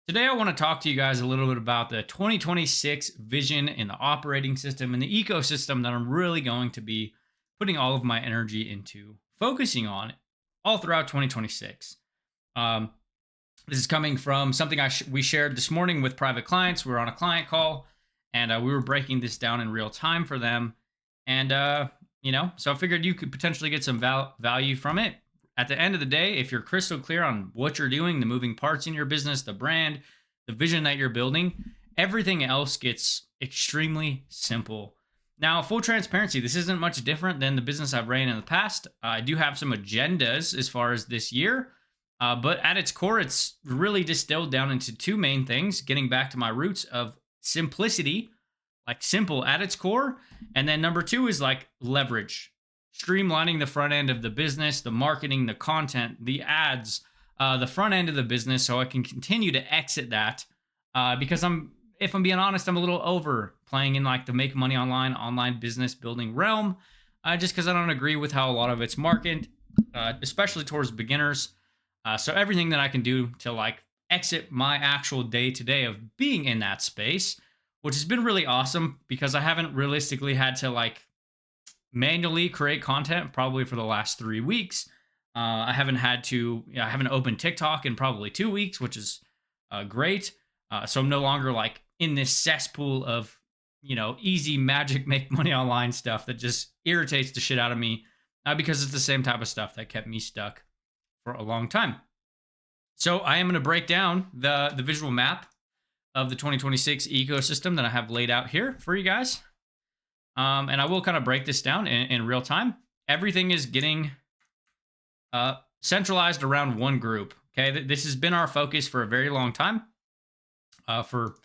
Today, I want to talk to you guys a little bit about the 2026 vision and the operating system and the ecosystem that I'm really going to be putting all of my energy into focusing on all throughout 2026. Um, this is coming from something we shared this morning with private clients. We were on a client call and we were breaking this down in real time for them. And, so I figured you could potentially get some value from it. At the end of the day, if you're crystal clear on what you're doing, the moving parts in your business, the brand, the vision that you're building, everything else gets extremely simple. Now, full transparency, this isn't much different than the business I've ran in the past. I do have some agendas as far as this year, but at its core, it's really distilled down into two main things: getting back to my roots of simplicity, like simple at its core. And then number two is like leverage, streamlining the front end of the business, the marketing, the content, the ads, the front end of the business, so I can continue to exit that. Because if I'm being honest, I'm a little over playing in like the make money online business building realm, just because I don't agree with how a lot of it's marketed, especially towards beginners. So everything that I can do to like exit my actual day to day of being in that space, which has been really awesome because I haven't realistically had to like manually create content probably for the last 3 weeks. I haven't opened TikTok in probably 2 weeks, which is great. So I'm no longer like in this cesspool of, easy magic make money online stuff that just irritates the shit out of me, because it's the same type of stuff that kept me stuck for a long time. So I am going to break down the visual map of the 2026 ecosystem that I have laid out here for you guys. And I will kind of break this down in real time. Everything is getting centralized around one group. Okay, this has been our focus for a very long time. For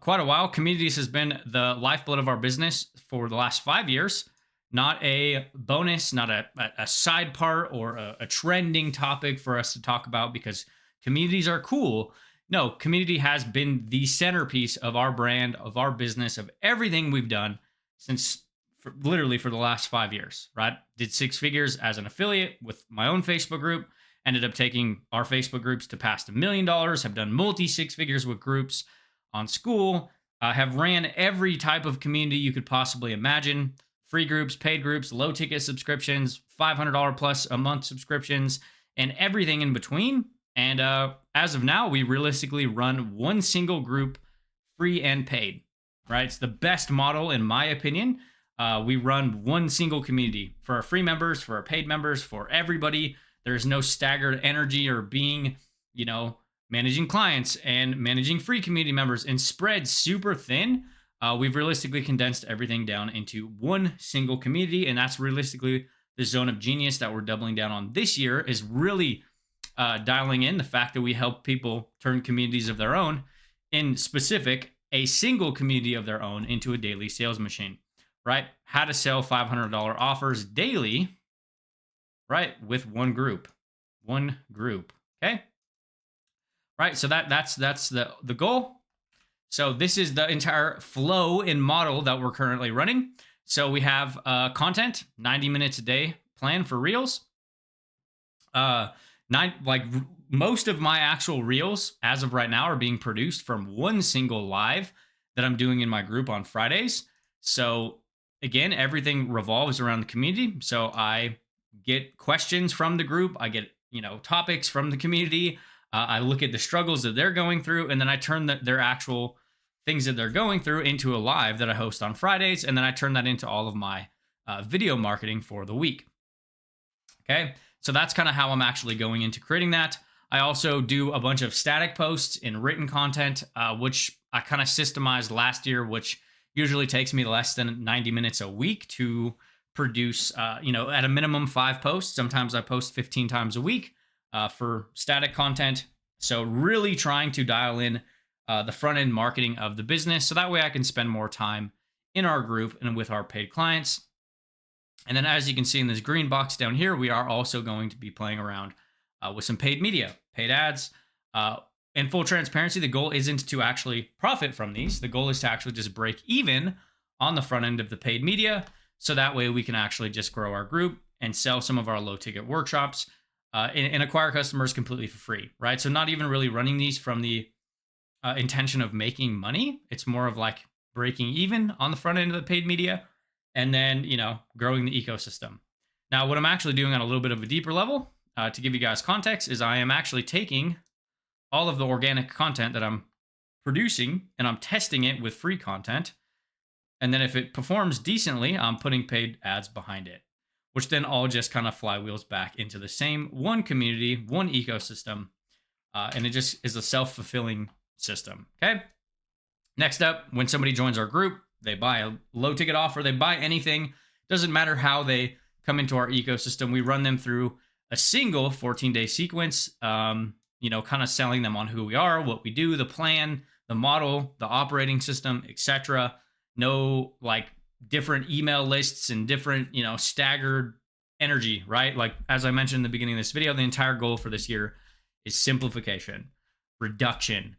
quite a while, communities has been the lifeblood of our business for the last 5 years. Not a bonus, not a side part or a trending topic for us to talk about because communities are cool. No, community has been the centerpiece of our brand, of our business, of everything we've done since literally for the last 5 years, right? Did six figures as an affiliate with my own Facebook group, ended up taking our Facebook groups to past $1 million, have done multi six figures with groups on school, have ran every type of community you could possibly imagine: free groups, paid groups, low ticket subscriptions, $500 plus a month subscriptions, and everything in between. And as of now, we realistically run one single group, free and paid, right? It's the best model, in my opinion. We run one single community for our free members, for our paid members, for everybody. There's no staggered energy or being, managing clients and managing free community members and spread super thin. We've realistically condensed everything down into one single community. And that's realistically the zone of genius that we're doubling down on this year, is really dialing in the fact that we help people turn communities of their own, in specific, a single community of their own, into a daily sales machine, right? How to sell $500 offers daily, right? With one group, okay? Right, so that's the goal. So this is the entire flow and model that we're currently running. So we have content, 90 minutes a day plan for reels. Most of my actual reels as of right now are being produced from one single live that I'm doing in my group on Fridays. So again, everything revolves around the community. So I get questions from the group. I get, topics from the community. I look at the struggles that they're going through, and then I turn their actual things that they're going through into a live that I host on Fridays. And then I turn that into all of my video marketing for the week. Okay. So that's kind of how I'm actually going into creating that. I also do a bunch of static posts and written content, which I kind of systemized last year, which usually takes me less than 90 minutes a week to produce, at a minimum 5 posts. Sometimes I post 15 times a week for static content. So really trying to dial in the front end marketing of the business, so that way I can spend more time in our group and with our paid clients. And then, as you can see in this green box down here, we are also going to be playing around with some paid media, paid ads. In full transparency, the goal isn't to actually profit from these. The goal is to actually just break even on the front end of the paid media, so that way we can actually just grow our group and sell some of our low ticket workshops and acquire customers completely for free, right? So not even really running these from the intention of making money. It's more of like breaking even on the front end of the paid media, and then growing the ecosystem. Now, what I'm actually doing on a little bit of a deeper level, to give you guys context, is I am actually taking all of the organic content that I'm producing and I'm testing it with free content. And then if it performs decently, I'm putting paid ads behind it, which then all just kind of flywheels back into the same one community, one ecosystem. And it just is a self fulfilling system. Okay. Next up, when somebody joins our group, they buy a low ticket offer, they buy anything. Doesn't matter how they come into our ecosystem. We run them through a single 14-day sequence, kind of selling them on who we are, what we do, the plan, the model, the operating system, etc. No like different email lists and different, staggered energy, right? Like as I mentioned in the beginning of this video, the entire goal for this year is simplification, reduction,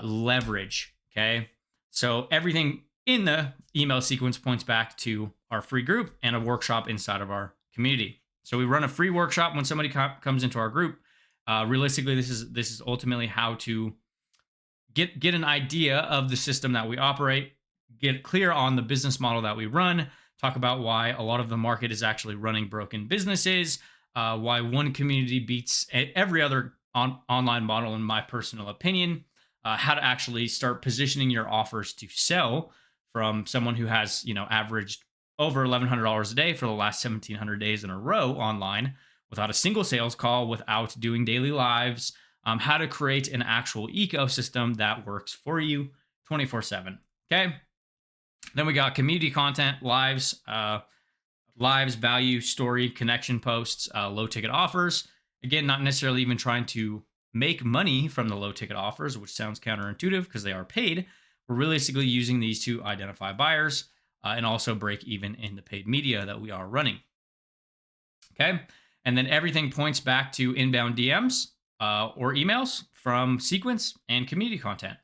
leverage. Okay. So everything in the email sequence points back to our free group and a workshop inside of our community. So we run a free workshop when somebody comes into our group. Realistically, this is ultimately how to get an idea of the system that we operate, get clear on the business model that we run, talk about why a lot of the market is actually running broken businesses, why one community beats every other online model, in my personal opinion, how to actually start positioning your offers to sell from someone who has, averaged over $1,100 a day for the last 1,700 days in a row online without a single sales call, without doing daily lives, how to create an actual ecosystem that works for you 24/7. Okay. Then we got community content, lives, value, story, connection posts, low ticket offers. Again, not necessarily even trying to make money from the low ticket offers, which sounds counterintuitive because they are paid. We're realistically using these to identify buyers and also break even in the paid media that we are running. Okay. And then everything points back to inbound DMs or emails from sequence and community content.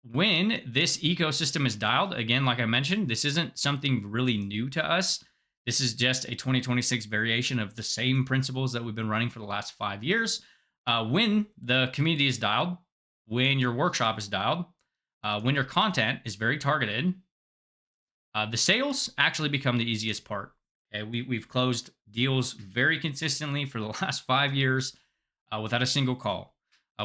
When this ecosystem is dialed, again, like I mentioned, this isn't something really new to us. This is just a 2026 variation of the same principles that we've been running for the last 5 years. When the community is dialed, when your workshop is dialed, when your content is very targeted, the sales actually become the easiest part. Okay, we've closed deals very consistently for the last 5 years without a single call,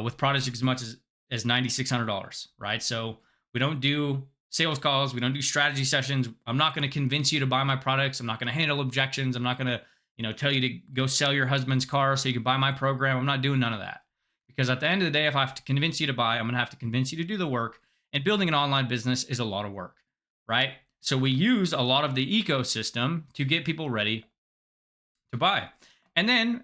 with products as much as $9,600, right? So we don't do sales calls. We don't do strategy sessions. I'm not going to convince you to buy my products. I'm not going to handle objections. I'm not going to, tell you to go sell your husband's car so you can buy my program. I'm not doing none of that, because at the end of the day, if I have to convince you to buy, I'm going to have to convince you to do the work. And building an online business is a lot of work, right? So we use a lot of the ecosystem to get people ready to buy. And then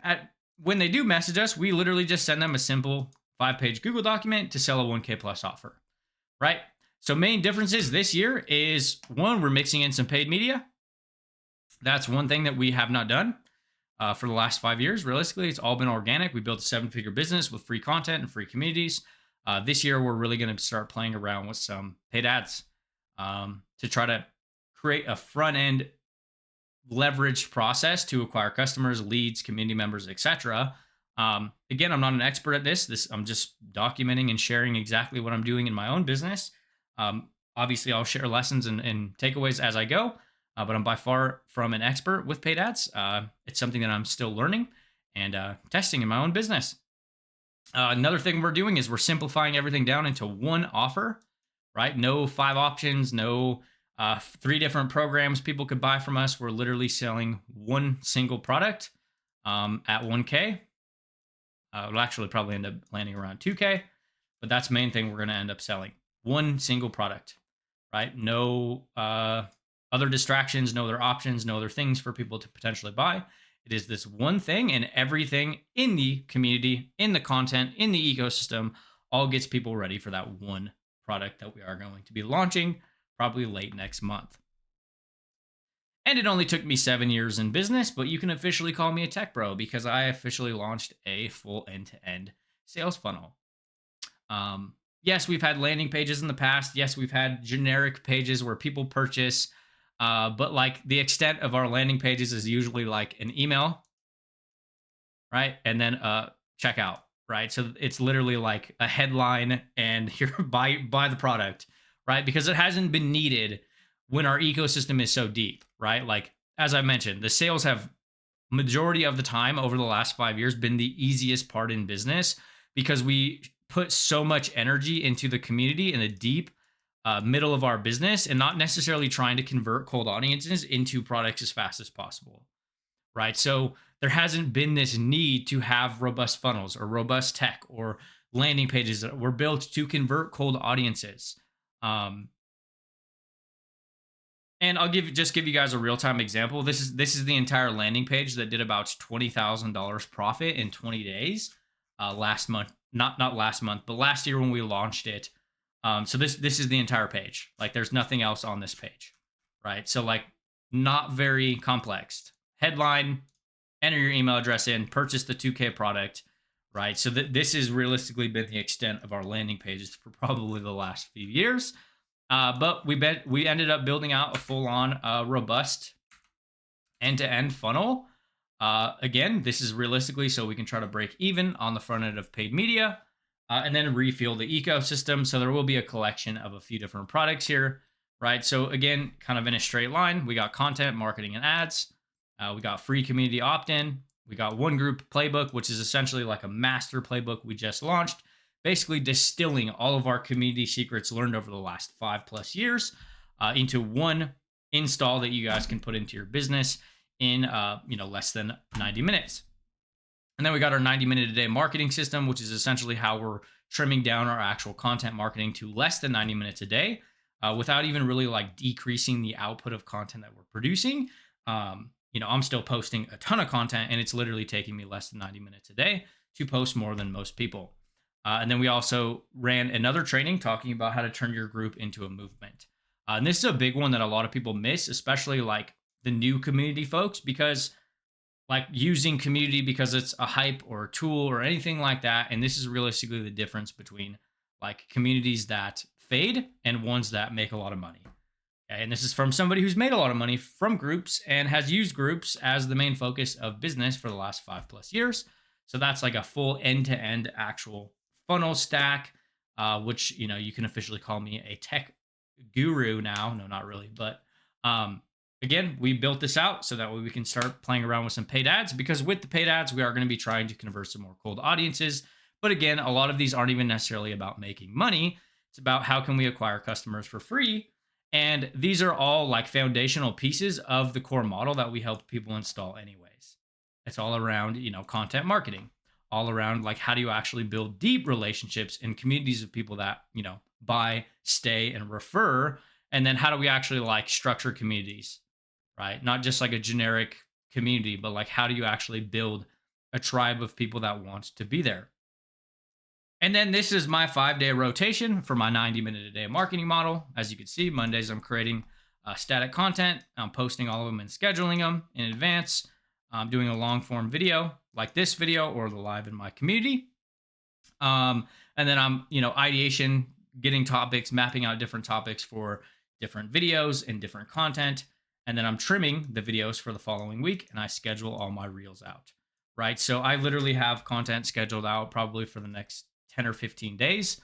when they do message us, we literally just send them a simple 5-page Google document to sell a 1K plus offer, right? So main differences this year is, one, we're mixing in some paid media. That's one thing that we have not done for the last 5 years. Realistically, it's all been organic. We built a 7-figure business with free content and free communities. This year, we're really going to start playing around with some paid ads to try to create a front-end leveraged process to acquire customers, leads, community members, etc. Again, I'm not an expert at this. I'm just documenting and sharing exactly what I'm doing in my own business. Obviously, I'll share lessons and takeaways as I go, but I'm by far from an expert with paid ads. It's something that I'm still learning and testing in my own business. Another thing we're doing is we're simplifying everything down into one offer, right? No 5 options, no 3 different programs people could buy from us. We're literally selling one single product at 1K. It'll actually probably end up landing around 2K, but that's the main thing we're going to end up selling. One single product, right? No other distractions, no other options, no other things for people to potentially buy. It is this one thing, and everything in the community, in the content, in the ecosystem, all gets people ready for that one product that we are going to be launching probably late next month. And it only took me 7 years in business, but you can officially call me a tech bro because I officially launched a full end-to-end sales funnel. Yes, we've had landing pages in the past. Yes, we've had generic pages where people purchase, but like the extent of our landing pages is usually like an email, right? And then checkout, right? So it's literally like a headline and here buy the product, right? Because it hasn't been needed when our ecosystem is so deep, right? Like as I mentioned, the sales have majority of the time over the last 5 years been the easiest part in business because we put so much energy into the community in the deep middle of our business and not necessarily trying to convert cold audiences into products as fast as possible, right? So there hasn't been this need to have robust funnels or robust tech or landing pages that were built to convert cold audiences. Um, and I'll give you guys a real time example. This is the entire landing page that did about $20,000 profit in 20 days last month. Not last month, but last year when we launched it. So this is the entire page. Like there's nothing else on this page, right? So like not very complex. Headline, enter your email address in, purchase the 2K product, right? So this has realistically been the extent of our landing pages for probably the last few years. But we ended up building out a full-on robust end-to-end funnel. Again, this is realistically so we can try to break even on the front end of paid media and then refuel the ecosystem. So there will be a collection of a few different products here, right? So again, kind of in a straight line, we got content, marketing, and ads. We got free community opt-in. We got one group playbook, which is essentially like a master playbook we just launched, basically distilling all of our community secrets learned over the last 5+ years into one install that you guys can put into your business in less than 90 minutes. And then we got our 90-minute a day marketing system, which is essentially how we're trimming down our actual content marketing to less than 90 minutes a day without even really like decreasing the output of content that we're producing. I'm still posting a ton of content and it's literally taking me less than 90 minutes a day to post more than most people. And then we also ran another training talking about how to turn your group into a movement. And this is a big one that a lot of people miss, especially like the new community folks, because like using community because it's a hype or a tool or anything like that. And this is realistically the difference between like communities that fade and ones that make a lot of money. Okay, and this is from somebody who's made a lot of money from groups and has used groups as the main focus of business for the last 5+ years. So that's like a full end-to-end actual funnel stack, which you can officially call me a tech guru now. No, not really, but again, we built this out so that way we can start playing around with some paid ads, because with the paid ads, we are going to be trying to convert some more cold audiences. But again, a lot of these aren't even necessarily about making money. It's about how can we acquire customers for free. And these are all like foundational pieces of the core model that we help people install anyways. It's all around, content marketing, all around like how do you actually build deep relationships and communities of people that, buy, stay, and refer. And then how do we actually like structure communities, right? Not just like a generic community, but like how do you actually build a tribe of people that want to be there? And then this is my 5-day rotation for my 90-minute a day marketing model. As you can see, Mondays I'm creating static content. I'm posting all of them and scheduling them in advance. I'm doing a long form video like this video or the live in my community. And then I'm, ideation, getting topics, mapping out different topics for different videos and different content. And then I'm trimming the videos for the following week and I schedule all my reels out, right? So I literally have content scheduled out probably for the next 10 or 15 days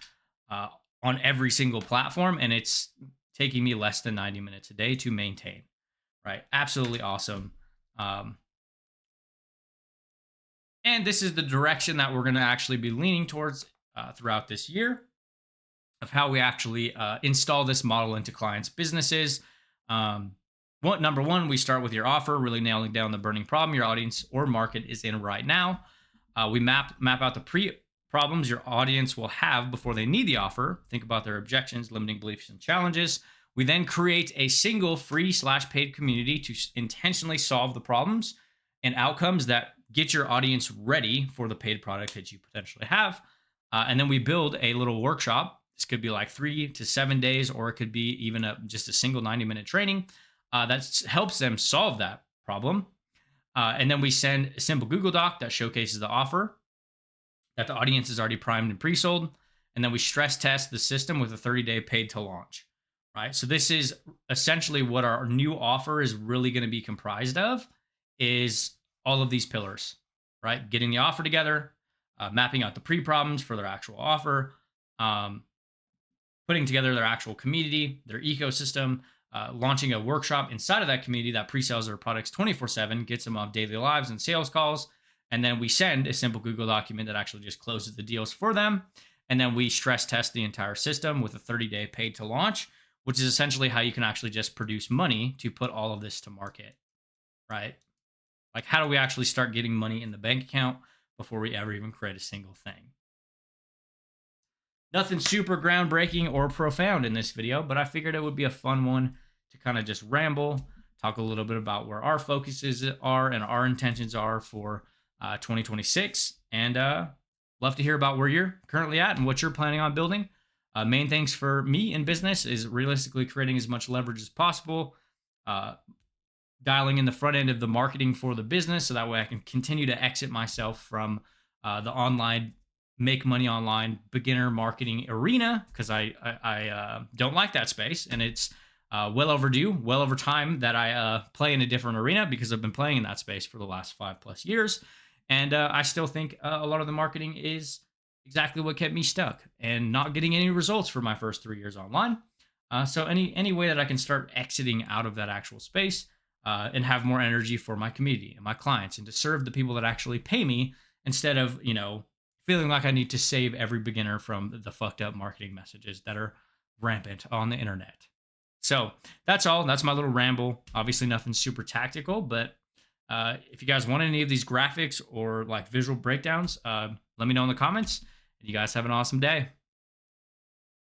on every single platform. And it's taking me less than 90 minutes a day to maintain, right? Absolutely awesome. And this is the direction that we're going to actually be leaning towards throughout this year of how we actually install this model into clients' businesses. Number one, we start with your offer, really nailing down the burning problem your audience or market is in right now. We map out the problems your audience will have before they need the offer. Think about their objections, limiting beliefs, and challenges. We then create a single free/paid community to intentionally solve the problems and outcomes that get your audience ready for the paid product that you potentially have. And then we build a little workshop. This could be like 3 to 7 days, or it could be even just a single 90-minute training that helps them solve that problem. And then we send a simple Google Doc that showcases the offer that the audience is already primed and pre-sold. And then we stress test the system with a 30-day paid to launch, right? So this is essentially what our new offer is really going to be comprised of, is all of these pillars, right? Getting the offer together, mapping out the pre-problems for their actual offer, um, putting together their actual community, their ecosystem, launching a workshop inside of that community that pre-sells their products 24/7, gets them on daily lives and sales calls. And then we send a simple Google document that actually just closes the deals for them. And then we stress test the entire system with a 30-day paid to launch, which is essentially how you can actually just produce money to put all of this to market, right? Like, how do we actually start getting money in the bank account before we ever even create a single thing? Nothing super groundbreaking or profound in this video, but I figured it would be a fun one to kind of just ramble, talk a little bit about where our focuses are and our intentions are for 2026. And love to hear about where you're currently at and what you're planning on building. Main things for me in business is realistically creating as much leverage as possible, uh, dialing in the front end of the marketing for the business so that way I can continue to exit myself from the online make money online beginner marketing arena because I don't like that space, and it's well overdue, well over time that I play in a different arena because I've been playing in that space for the last 5+ years, and I still think a lot of the marketing is exactly what kept me stuck and not getting any results for my first 3 years online. So any way that I can start exiting out of that actual space and have more energy for my community and my clients and to serve the people that actually pay me instead of feeling like I need to save every beginner from the fucked up marketing messages that are rampant on the internet. So that's all. That's my little ramble. Obviously, nothing super tactical, but if you guys want any of these graphics or like visual breakdowns, let me know in the comments. You guys have an awesome day.